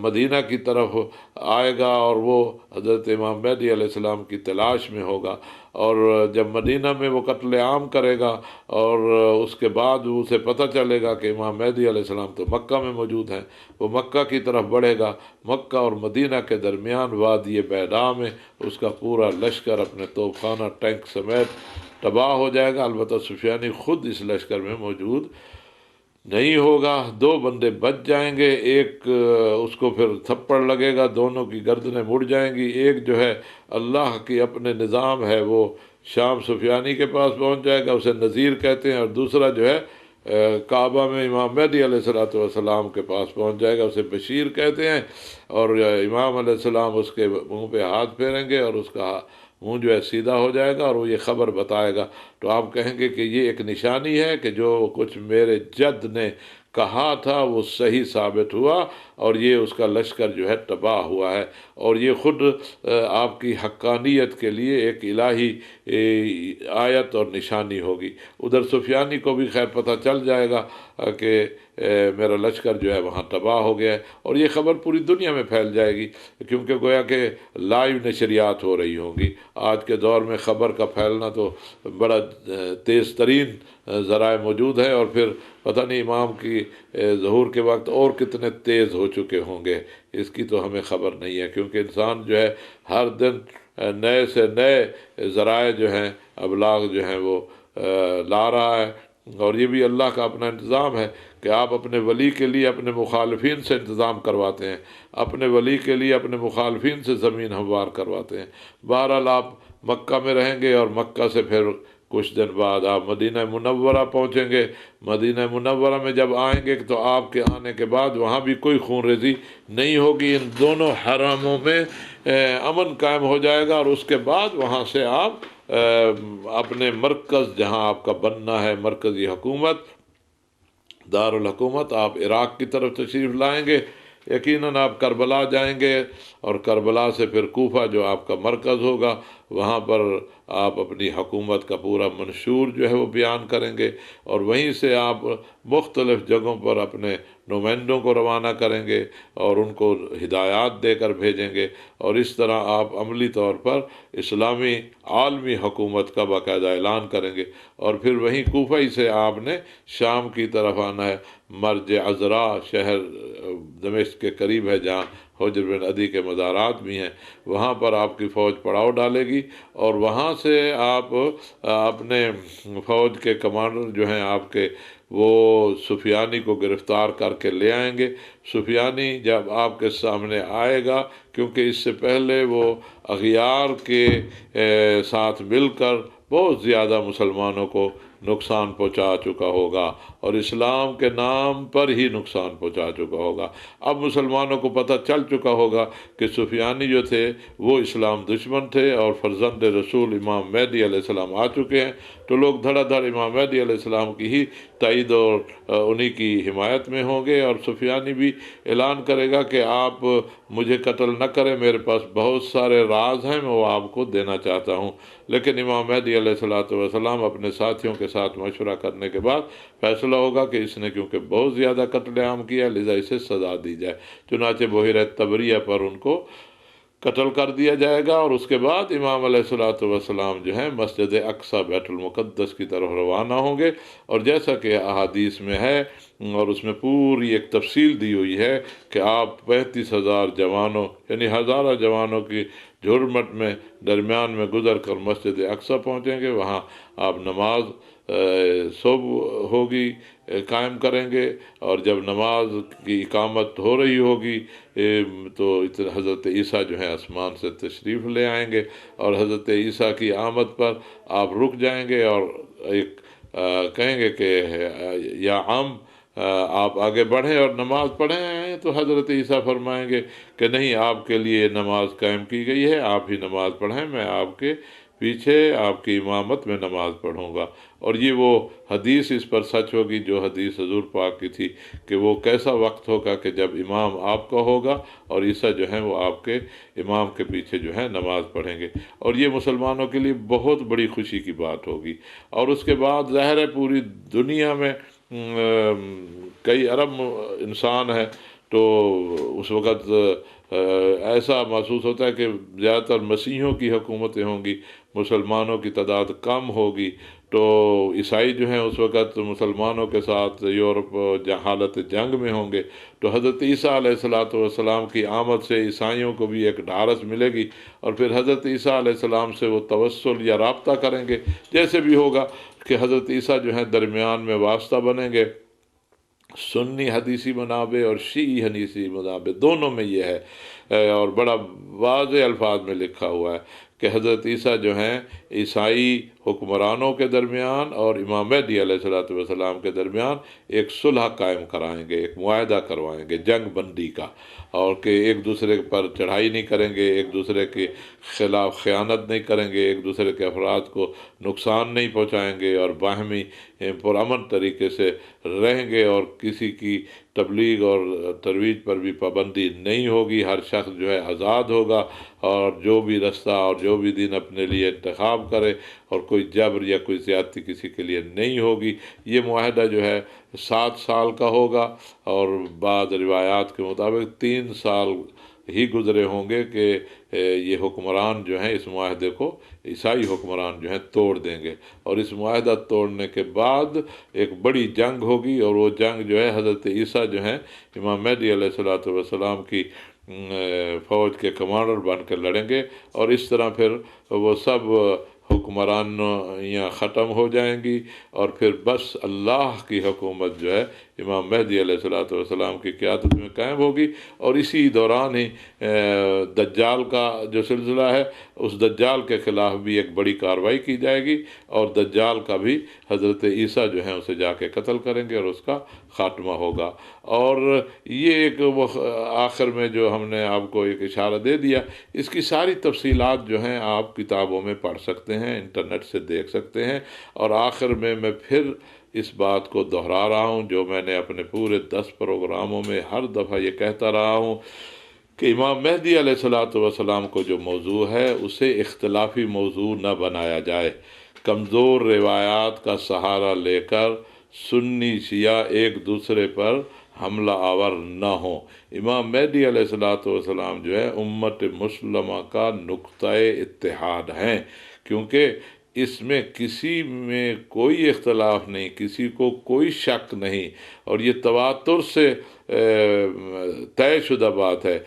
مدینہ کی طرف آئے گا، اور وہ حضرت امام مہدی علیہ السلام کی تلاش میں ہوگا، اور جب مدینہ میں وہ قتل عام کرے گا اور اس کے بعد اسے پتہ چلے گا کہ امام مہدی علیہ السلام تو مکہ میں موجود ہیں، وہ مکہ کی طرف بڑھے گا۔ مکہ اور مدینہ کے درمیان وادی بیضاء میں اس کا پورا لشکر اپنے توپ خانہ ٹینک سمیت تباہ ہو جائے گا۔ البتہ سفیانی خود اس لشکر میں موجود نہیں ہوگا، 2 بندے بچ جائیں گے، ایک اس کو پھر تھپڑ لگے گا، دونوں کی گردنیں مڑ جائیں گی، ایک جو ہے اللہ کی اپنے نظام ہے وہ شام سفیانی کے پاس پہنچ جائے گا، اسے نذیر کہتے ہیں، اور دوسرا جو ہے کعبہ میں امام مہدی علیہ السلام کے پاس پہنچ جائے گا، اسے بشیر کہتے ہیں، اور امام علیہ السلام اس کے منہ پہ ہاتھ پھیریں گے اور اس کا منہ جو ہے سیدھا ہو جائے گا اور وہ یہ خبر بتائے گا، تو آپ کہیں گے کہ یہ ایک نشانی ہے کہ جو کچھ میرے جد نے کہا تھا وہ صحیح ثابت ہوا، اور یہ اس کا لشکر جو ہے تباہ ہوا ہے، اور یہ خود آپ کی حقانیت کے لیے ایک الہی آیت اور نشانی ہوگی۔ ادھر سفیانی کو بھی خیر پتہ چل جائے گا کہ میرا لشکر جو ہے وہاں تباہ ہو گیا ہے، اور یہ خبر پوری دنیا میں پھیل جائے گی، کیونکہ گویا کہ لائیو نشریات ہو رہی ہوں گی۔ آج کے دور میں خبر کا پھیلنا تو بڑا تیز ترین ذرائع موجود ہے، اور پھر پتہ نہیں امام کی ظہور کے وقت اور کتنے تیز ہو چکے ہوں گے، اس کی تو ہمیں خبر نہیں ہے، کیونکہ انسان جو ہے ہر دن نئے سے نئے ذرائع جو ہیں، ابلاغ جو ہیں وہ لا رہا ہے، اور یہ بھی اللہ کا اپنا انتظام ہے کہ آپ اپنے ولی کے لیے اپنے مخالفین سے انتظام کرواتے ہیں، اپنے ولی کے لیے اپنے مخالفین سے زمین ہموار کرواتے ہیں۔ بہرحال آپ مکہ میں رہیں گے، اور مکہ سے پھر کچھ دن بعد آپ مدینہ منورہ پہنچیں گے۔ مدینہ منورہ میں جب آئیں گے تو آپ کے آنے کے بعد وہاں بھی کوئی خون ریزی نہیں ہوگی، ان دونوں حرموں میں امن قائم ہو جائے گا، اور اس کے بعد وہاں سے آپ اپنے مرکز جہاں آپ کا بننا ہے، مرکزی حکومت دارالحکومت، آپ عراق کی طرف تشریف لائیں گے، یقیناً آپ کربلا جائیں گے، اور کربلا سے پھر کوفہ جو آپ کا مرکز ہوگا، وہاں پر آپ اپنی حکومت کا پورا منشور جو ہے وہ بیان کریں گے، اور وہیں سے آپ مختلف جگہوں پر اپنے نمائندوں کو روانہ کریں گے اور ان کو ہدایات دے کر بھیجیں گے، اور اس طرح آپ عملی طور پر اسلامی عالمی حکومت کا باقاعدہ اعلان کریں گے، اور پھر وہیں کوفہ ہی سے آپ نے شام کی طرف آنا ہے۔ مرج عذرا شہر دمشق کے قریب ہے، جہاں حجر بن عدی کے مزارات بھی ہیں، وہاں پر آپ کی فوج پڑاؤ ڈالے گی، اور وہاں سے آپ اپنے فوج کے کمانڈر جو ہیں آپ کے، وہ سفیانی کو گرفتار کر کے لے آئیں گے۔ سفیانی جب آپ کے سامنے آئے گا، کیونکہ اس سے پہلے وہ اغیار کے ساتھ مل کر بہت زیادہ مسلمانوں کو نقصان پہنچا چکا ہوگا، اور اسلام کے نام پر ہی نقصان پہنچا چکا ہوگا۔ اب مسلمانوں کو پتہ چل چکا ہوگا کہ سفیانی جو تھے وہ اسلام دشمن تھے، اور فرزند رسول امام مہدی علیہ السلام آ چکے ہیں، تو لوگ دھڑا دھڑ امام مہدی علیہ السلام کی ہی تائید اور انہی کی حمایت میں ہوں گے، اور سفیانی بھی اعلان کرے گا کہ آپ مجھے قتل نہ کریں، میرے پاس بہت سارے راز ہیں، میں وہ آپ کو دینا چاہتا ہوں۔ لیکن امام مہدی علیہ الصلوۃ والسلام اپنے ساتھیوں کے ساتھ مشورہ کرنے کے بعد فیصلہ ہوگا کہ اس نے کیونکہ بہت زیادہ قتل عام کیا، لذا اسے سزا دی جائے۔ چنانچہ بحیرہ طبریہ پر ان کو قتل کر دیا جائے گا، اور اس کے بعد امام علیہ الصلوۃ والسلام جو ہیں مسجد اقصی بیت المقدس کی طرف روانہ ہوں گے، اور جیسا کہ احادیث میں ہے اور اس میں پوری ایک تفصیل دی ہوئی ہے کہ آپ 35,000 جوانوں یعنی ہزارہ جوانوں کی جھرمٹ میں درمیان میں گزر کر مسجد اقصی پہنچیں گے، وہاں آپ نماز صبح ہوگی قائم کریں گے، اور جب نماز کی اقامت ہو رہی ہوگی تو حضرت عیسیٰ جو ہیں آسمان سے تشریف لے آئیں گے، اور حضرت عیسیٰ کی آمد پر آپ رک جائیں گے اور ایک کہیں گے کہ یا عم آپ آگے بڑھیں اور نماز پڑھیں، تو حضرت عیسیٰ فرمائیں گے کہ نہیں، آپ کے لیے نماز قائم کی گئی ہے، آپ ہی نماز پڑھیں، میں آپ کے پیچھے آپ کی امامت میں نماز پڑھوں گا۔ اور یہ وہ حدیث اس پر سچ ہوگی جو حدیث حضور پاک کی تھی کہ وہ کیسا وقت ہوگا کہ جب امام آپ کا ہوگا اور عیسیٰ جو ہیں وہ آپ کے امام کے پیچھے جو ہے نماز پڑھیں گے، اور یہ مسلمانوں کے لیے بہت بڑی خوشی کی بات ہوگی۔ اور اس کے بعد ظاہر ہے پوری دنیا میں کئی ارب انسان ہے، تو اس وقت ایسا محسوس ہوتا ہے کہ زیادہ تر مسیحیوں کی حکومتیں ہوں گی، مسلمانوں کی تعداد کم ہوگی، تو عیسائی جو ہیں اس وقت مسلمانوں کے ساتھ یورپ حالت جنگ میں ہوں گے، تو حضرت عیسیٰ علیہ الصلوۃ والسلام کی آمد سے عیسائیوں کو بھی ایک ڈھارس ملے گی، اور پھر حضرت عیسیٰ علیہ السلام سے وہ توسل یا رابطہ کریں گے، جیسے بھی ہوگا کہ حضرت عیسیٰ جو ہیں درمیان میں واسطہ بنیں گے۔ سنی حدیثی منابع اور شیعی حدیثی منابع دونوں میں یہ ہے، اور بڑا واضح الفاظ میں لکھا ہوا ہے کہ حضرت عیسیٰ جو ہیں عیسائی حکمرانوں کے درمیان اور امام مہدی علیہ الصلوۃ والسلام کے درمیان ایک صلح قائم کرائیں گے، ایک معاہدہ کروائیں گے جنگ بندی کا، اور کہ ایک دوسرے پر چڑھائی نہیں کریں گے، ایک دوسرے کے خلاف خیانت نہیں کریں گے، ایک دوسرے کے افراد کو نقصان نہیں پہنچائیں گے، اور باہمی پرامن طریقے سے رہیں گے، اور کسی کی تبلیغ اور ترویج پر بھی پابندی نہیں ہوگی، ہر شخص جو ہے آزاد ہوگا، اور جو بھی رستہ اور جو بھی دین اپنے لیے انتخاب کرے، اور کوئی جبر یا کوئی زیادتی کسی کے لیے نہیں ہوگی۔ یہ معاہدہ جو ہے 7 سال کا ہوگا، اور بعض روایات کے مطابق 3 سال ہی گزرے ہوں گے کہ یہ حکمران جو ہیں اس معاہدے کو عیسائی حکمران جو ہیں توڑ دیں گے، اور اس معاہدہ توڑنے کے بعد ایک بڑی جنگ ہوگی، اور وہ جنگ جو ہے حضرت عیسیٰ جو ہیں امام مہدی علیہ الصلوۃ والسلام کی فوج کے کمانڈر بن کر لڑیں گے، اور اس طرح پھر وہ سب حکمرانیاں ختم ہو جائیں گی، اور پھر بس اللہ کی حکومت جو ہے امام مہدی علیہ الصلوۃ والسلام کی قیادت میں قائم ہوگی، اور اسی دوران ہی دجال کا جو سلسلہ ہے اس دجال کے خلاف بھی ایک بڑی کارروائی کی جائے گی، اور دجال کا بھی حضرت عیسیٰ جو ہیں اسے جا کے قتل کریں گے اور اس کا خاتمہ ہوگا۔ اور یہ ایک آخر میں جو ہم نے آپ کو ایک اشارہ دے دیا، اس کی ساری تفصیلات جو ہیں آپ کتابوں میں پڑھ سکتے ہیں، انٹرنیٹ سے دیکھ سکتے ہیں، اور آخر میں پھر اس بات کو دہرا رہا ہوں جو میں نے اپنے پورے 10 پروگراموں میں ہر دفعہ یہ کہتا رہا ہوں کہ امام مہدی علیہ الصلوۃ والسلام کو جو موضوع ہے اسے اختلافی موضوع نہ بنایا جائے، کمزور روایات کا سہارا لے کر سنی شیعہ ایک دوسرے پر حملہ آور نہ ہوں۔ امام مہدی علیہ الصلوۃ والسلام جو ہے امت مسلمہ کا نقطۂ اتحاد ہیں، کیونکہ اس میں کسی میں کوئی اختلاف نہیں، کسی کو کوئی شک نہیں، اور یہ تواتر سے طے شدہ بات ہے،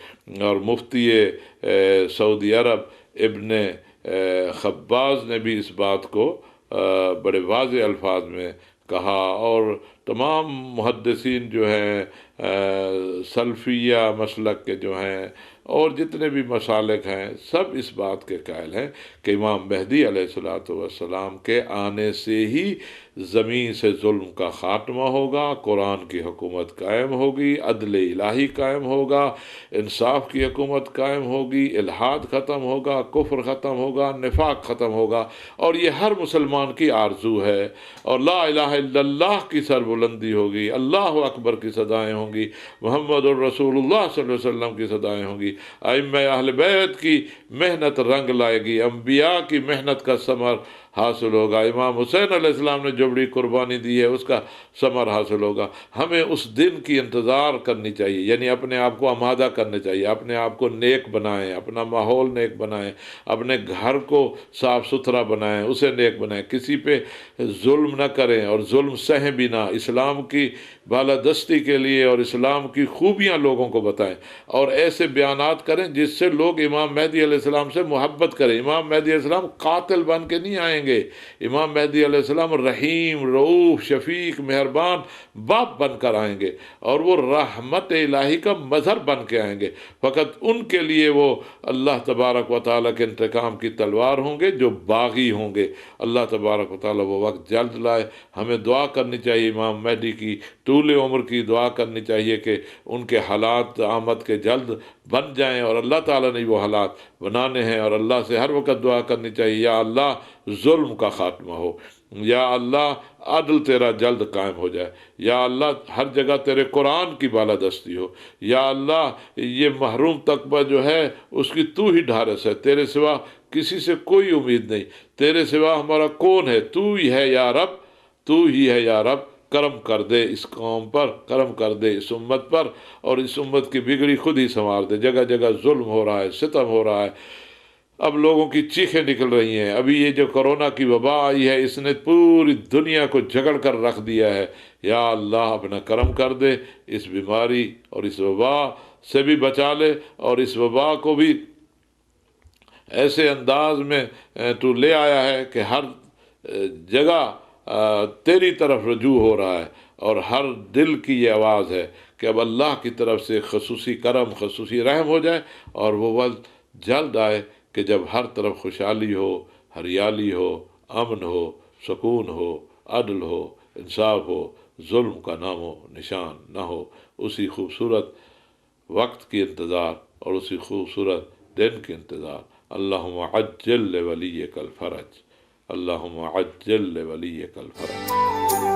اور مفتی سعودی عرب ابن خباز نے بھی اس بات کو بڑے واضح الفاظ میں کہا، اور تمام محدثین جو ہیں سلفیہ مسلک کے جو ہیں اور جتنے بھی مسالک ہیں سب اس بات کے قائل ہیں کہ امام مہدی علیہ الصلوۃ والسلام کے آنے سے ہی زمین سے ظلم کا خاتمہ ہوگا، قرآن کی حکومت قائم ہوگی، عدل الہی قائم ہوگا، انصاف کی حکومت قائم ہوگی، الحاد ختم ہوگا، کفر ختم ہوگا، نفاق ختم ہوگا، اور یہ ہر مسلمان کی آرزو ہے۔ اور لا الہ الا اللہ کی سربلندی ہوگی، اللہ اکبر کی صدائیں ہوں گی، محمد الرسول اللہ صلی اللہ علیہ وسلم کی صدائیں ہوں گی، ائمہ اہل بیت کی محنت رنگ لائے گی، انبیاء کی محنت کا ثمر حاصل ہوگا، امام حسین علیہ السلام نے جو بڑی قربانی دی ہے اس کا ثمر حاصل ہوگا۔ ہمیں اس دن کی انتظار کرنی چاہیے، یعنی اپنے آپ کو آمادہ کرنا چاہیے، اپنے آپ کو نیک بنائیں، اپنا ماحول نیک بنائیں، اپنے گھر کو صاف ستھرا بنائیں، اسے نیک بنائیں، کسی پہ ظلم نہ کریں اور ظلم سہیں بھی نہ، اسلام کی بالادستی کے لیے اور اسلام کی خوبیاں لوگوں کو بتائیں اور ایسے بیانات کریں جس سے لوگ امام مہدی علیہ السلام سے محبت کریں۔ امام مہدی علیہ السلام قاتل بن کے نہیں آئیں گے، امام مہدی علیہ السلام رحیم، رؤوف، شفیق، مہربان باپ بن کر آئیں گے اور وہ رحمت الہی کا مظہر بن کے آئیں گے۔ فقط ان کے لیے وہ اللہ تبارک و تعالیٰ کے انتقام کی تلوار ہوں گے جو باغی ہوں گے۔ اللہ تبارک و تعالیٰ وہ وقت جلد لائے۔ ہمیں دعا کرنی چاہیے امام مہدی کی، طول عمر کی دعا کرنی چاہیے کہ ان کے حالات آمد کے جلد بن جائیں، اور اللہ تعالیٰ نے وہ حالات بنانے ہیں، اور اللہ سے ہر وقت دعا کرنی چاہیے یا اللہ ظلم کا خاتمہ ہو، یا اللہ عدل تیرا جلد قائم ہو جائے، یا اللہ ہر جگہ تیرے قرآن کی بالادستی ہو، یا اللہ یہ محروم طبقہ جو ہے اس کی تو ہی ڈھارس ہے، تیرے سوا کسی سے کوئی امید نہیں، تیرے سوا ہمارا کون ہے، تو ہی ہے یا رب، تو ہی ہے یا رب، کرم کر دے اس قوم پر، کرم کر دے اس امت پر، اور اس امت کی بگڑی خود ہی سنوار دے۔ جگہ جگہ ظلم ہو رہا ہے، ستم ہو رہا ہے، اب لوگوں کی چیخیں نکل رہی ہیں۔ ابھی یہ جو کرونا کی وبا آئی ہے اس نے پوری دنیا کو جھگڑ کر رکھ دیا ہے۔ یا اللہ اپنا کرم کر دے، اس بیماری اور اس وبا سے بھی بچا لے، اور اس وبا کو بھی ایسے انداز میں تو لے آیا ہے کہ ہر جگہ تیری طرف رجوع ہو رہا ہے، اور ہر دل کی یہ آواز ہے کہ اب اللہ کی طرف سے خصوصی کرم، خصوصی رحم ہو جائے، اور وہ وقت جلد آئے کہ جب ہر طرف خوشحالی ہو، ہریالی ہو، امن ہو، سکون ہو، عدل ہو، انصاف ہو، ظلم کا نام و نشان نہ ہو۔ اسی خوبصورت وقت کی انتظار اور اسی خوبصورت دن کی انتظار۔ اللہم عجل لولیک الفرج، اللہم عجل لولیک الفرج۔